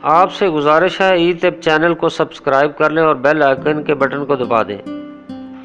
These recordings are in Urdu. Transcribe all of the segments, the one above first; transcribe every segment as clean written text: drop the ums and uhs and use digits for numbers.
آپ سے گزارش ہے ای طب چینل کو سبسکرائب کر لیں اور بیل آئیکن کے بٹن کو دبا دیں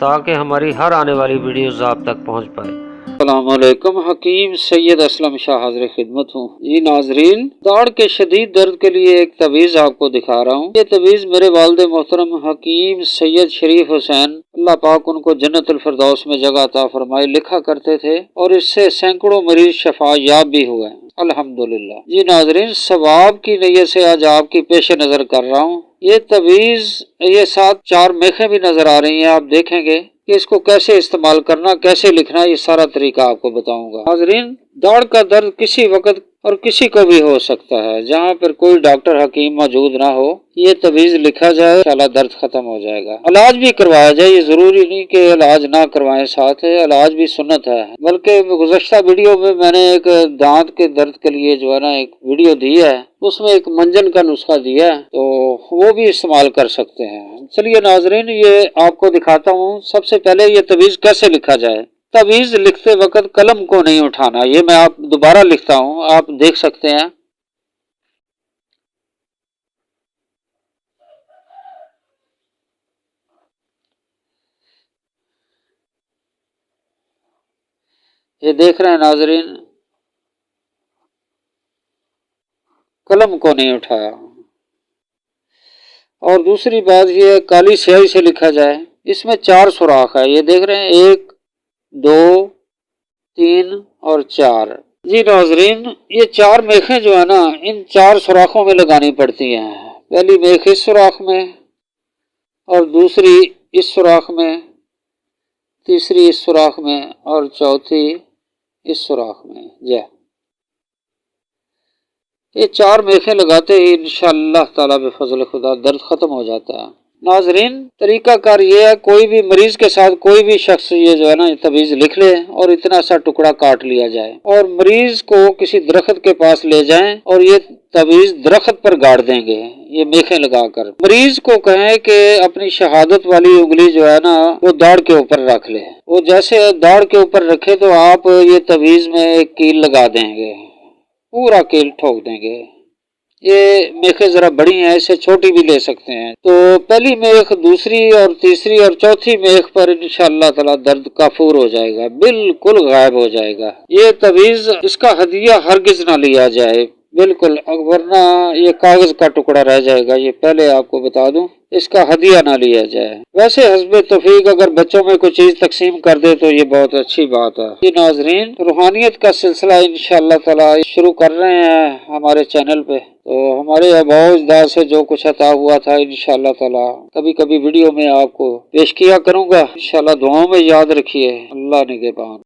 تاکہ ہماری ہر آنے والی ویڈیوز آپ تک پہنچ پائے۔ السلام علیکم، حکیم سید اسلم شاہ حاضر خدمت ہوں۔ جی ناظرین، داڑھ کے شدید درد کے لیے ایک تعویذ آپ کو دکھا رہا ہوں۔ یہ تعویذ میرے والد محترم حکیم سید شریف حسین، اللہ پاک ان کو جنت الفردوس میں جگہ عطا فرمائے، لکھا کرتے تھے اور اس سے سینکڑوں مریض شفا یاب بھی ہوئے ہیں الحمدللہ۔ جی ناظرین، ثواب کی نیت سے آج آپ کی پیش نظر کر رہا ہوں۔ یہ تعویذ، یہ ساتھ 4 میخیں بھی نظر آ رہی ہیں، آپ دیکھیں گے کہ اس کو کیسے استعمال کرنا، کیسے لکھنا، یہ سارا طریقہ آپ کو بتاؤں گا۔ ناظرین، داڑھ کا درد کسی وقت اور کسی کو بھی ہو سکتا ہے، جہاں پر کوئی ڈاکٹر حکیم موجود نہ ہو، یہ تعویذ لکھا جائے، انشاءاللہ درد ختم ہو جائے گا۔ علاج بھی کروایا جائے، یہ ضروری نہیں کہ علاج نہ کروائیں، ساتھ علاج بھی سنت ہے۔ بلکہ گزشتہ ویڈیو میں نے ایک دانت کے درد کے لیے جو ہے نا ایک ویڈیو دی ہے، اس میں ایک منجن کا نسخہ دیا ہے، تو وہ بھی استعمال کر سکتے ہیں۔ چلیے ناظرین، یہ آپ کو دکھاتا ہوں۔ سب سے پہلے یہ تعویذ کیسے لکھا جائے۔ تعویذ لکھتے وقت قلم کو نہیں اٹھانا، یہ میں آپ دوبارہ لکھتا ہوں، آپ دیکھ سکتے ہیں۔ یہ دیکھ رہے ہیں ناظرین، قلم کو نہیں اٹھایا۔ اور دوسری بات یہ ہے، کالی سیاہی سے لکھا جائے۔ اس میں 4 سوراخ ہے، یہ دیکھ رہے ہیں، 1 2 3 اور 4۔ جی ناظرین، یہ 4 میخیں جو ہے نا، ان 4 سوراخوں میں لگانی پڑتی ہیں۔ پہلی میخ اس سوراخ میں، اور دوسری اس سوراخ میں، تیسری اس سوراخ میں، اور چوتھی اس سوراخ میں۔ یہ 4 میخیں لگاتے ہی انشاءاللہ تعالیٰ بفضل خدا درد ختم ہو جاتا ہے۔ ناظرین، طریقہ کار یہ ہے، کوئی بھی مریض کے ساتھ کوئی بھی شخص یہ جو ہے نا تعویذ لکھ لے اور اتنا سا ٹکڑا کاٹ لیا جائے اور مریض کو کسی درخت کے پاس لے جائیں اور یہ تعویذ درخت پر گاڑ دیں گے، یہ میخیں لگا کر۔ مریض کو کہیں کہ اپنی شہادت والی انگلی جو ہے نا وہ داڑھ کے اوپر رکھ لے، وہ جیسے داڑھ کے اوپر رکھے تو آپ یہ تعویذ میں ایک کیل لگا دیں گے، پورا کیل ٹھوک دیں گے۔ یہ میخیں ذرا بڑی ہیں، اسے چھوٹی بھی لے سکتے ہیں۔ تو پہلی میخ، دوسری اور تیسری اور چوتھی میخ پر انشاءاللہ تعالی درد کافور ہو جائے گا، بالکل غائب ہو جائے گا۔ یہ تعویذ، اس کا ہدیہ ہرگز نہ لیا جائے، بالکل، ورنہ یہ کاغذ کا ٹکڑا رہ جائے گا، یہ پہلے آپ کو بتا دوں، اس کا ہدیہ نہ لیا جائے۔ ویسے حسب توفیق اگر بچوں میں کوئی چیز تقسیم کر دے تو یہ بہت اچھی بات ہے۔ یہ ناظرین، روحانیت کا سلسلہ انشاءاللہ تعالی شروع کر رہے ہیں ہمارے چینل پہ، تو ہمارے آباء و اجداد سے جو کچھ عطا ہوا تھا انشاءاللہ تعالی کبھی کبھی ویڈیو میں آپ کو پیش کیا کروں گا، انشاءاللہ دعاؤں میں یاد رکھیے۔ اللہ نگہبان۔